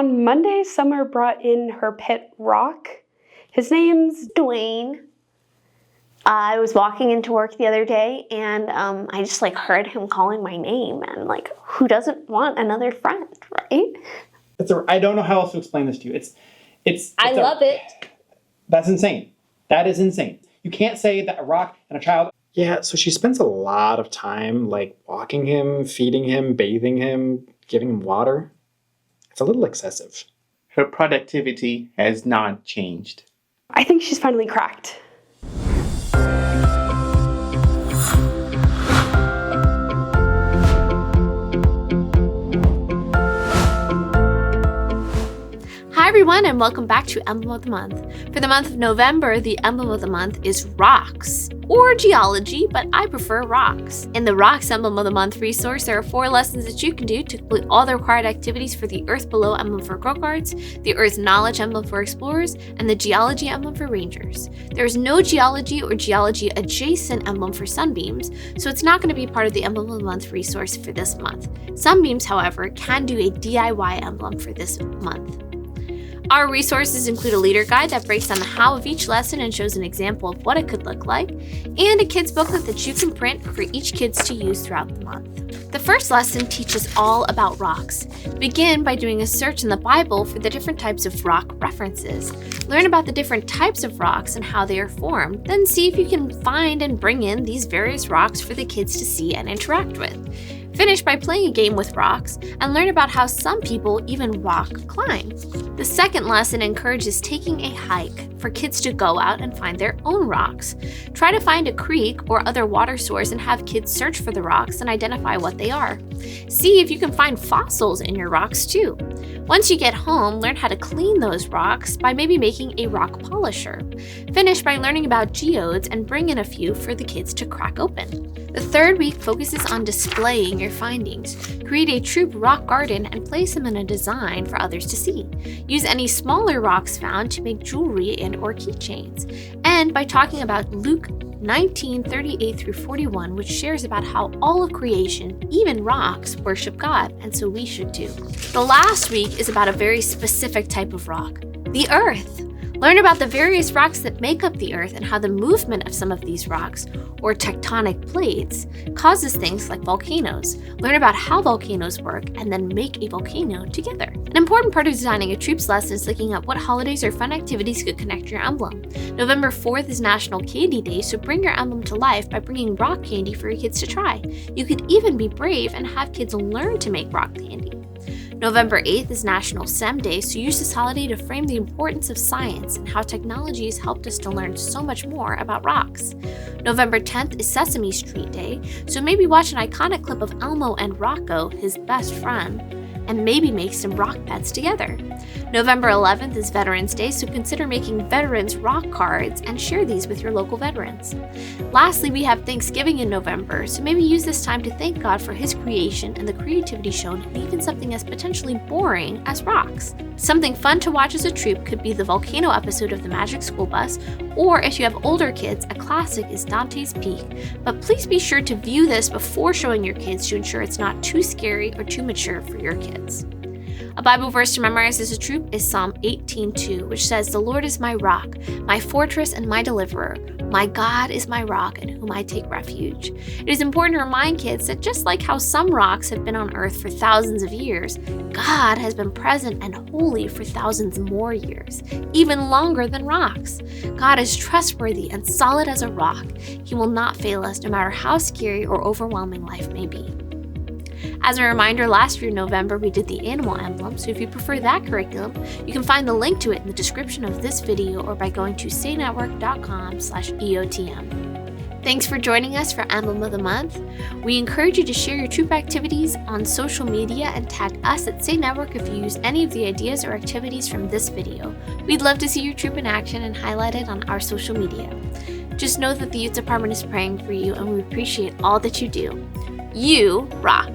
on Monday, Summer brought in her pet rock. His name's Dwayne. I was walking into work the other day and I just heard him calling my name, and who doesn't want another friend, right? I don't know how else to explain this to you. I love it. That's insane. That is insane. You can't say that a rock and a child. Yeah, so she spends a lot of time walking him, feeding him, bathing him, giving him water. It's a little excessive. Her productivity has not changed. I think she's finally cracked. Hi everyone, and welcome back to Emblem of the Month. For the month of November, the emblem of the month is rocks, or geology, but I prefer rocks. In the Rocks Emblem of the Month resource, there are 4 lessons that you can do to complete all the required activities for the Earth Below emblem for Grow Guards, the Earth Knowledge emblem for Explorers, and the Geology emblem for Rangers. There is no geology or geology adjacent emblem for Sunbeams, so it's not going to be part of the Emblem of the Month resource for this month. Sunbeams, however, can do a DIY emblem for this month. Our resources include a leader guide that breaks down the how of each lesson and shows an example of what it could look like, and a kids booklet that you can print for each kids to use throughout the month. The first lesson teaches all about rocks. Begin by doing a search in the Bible for the different types of rock references. Learn about the different types of rocks and how they are formed, then see if you can find and bring in these various rocks for the kids to see and interact with. Finish by playing a game with rocks and learn about how some people even rock climb. The second lesson encourages taking a hike for kids to go out and find their own rocks. Try to find a creek or other water source and have kids search for the rocks and identify what they are. See if you can find fossils in your rocks too. Once you get home, learn how to clean those rocks by maybe making a rock polisher. Finish by learning about geodes and bring in a few for the kids to crack open. The third week focuses on displaying your findings. Create a troop rock garden and place them in a design for others to see. Use any smaller rocks found to make jewelry and or keychains. And by talking about Luke 19:38 through 41, which shares about how all of creation, even rocks, worship God, and so we should too. The last week is about a very specific type of rock, the earth. Learn about the various rocks that make up the earth and how the movement of some of these rocks, or tectonic plates, causes things like volcanoes. Learn about how volcanoes work and then make a volcano together. An important part of designing a troop's lesson is looking at what holidays or fun activities could connect your emblem. November 4th is National Candy Day, so bring your emblem to life by bringing rock candy for your kids to try. You could even be brave and have kids learn to make rock candy. November 8th is National STEM Day, so use this holiday to frame the importance of science and how technology has helped us to learn so much more about rocks. November 10th is Sesame Street Day, so maybe watch an iconic clip of Elmo and Rocco, his best friend, and maybe make some rock pets together. November 11th is Veterans Day, so consider making veterans rock cards and share these with your local veterans. Lastly, we have Thanksgiving in November, so maybe use this time to thank God for His creation and the creativity shown in even something as potentially boring as rocks. Something fun to watch as a troop could be the volcano episode of the Magic School Bus, or if you have older kids, a classic is Dante's Peak. But please be sure to view this before showing your kids to ensure it's not too scary or too mature for your kids. A Bible verse to memorize as a troop is Psalm 18:2, which says, "The Lord is my rock, my fortress and my deliverer. My God is my rock in whom I take refuge." It is important to remind kids that just like how some rocks have been on earth for thousands of years, God has been present and holy for thousands more years, even longer than rocks. God is trustworthy and solid as a rock. He will not fail us no matter how scary or overwhelming life may be. As a reminder, last year in November, we did the animal emblem, so if you prefer that curriculum, you can find the link to it in the description of this video or by going to saynetwork.com/EOTM. Thanks for joining us for Emblem of the Month. We encourage you to share your troop activities on social media and tag us at Say Network if you use any of the ideas or activities from this video. We'd love to see your troop in action and highlight it on our social media. Just know that the Youth Department is praying for you and we appreciate all that you do. You rock!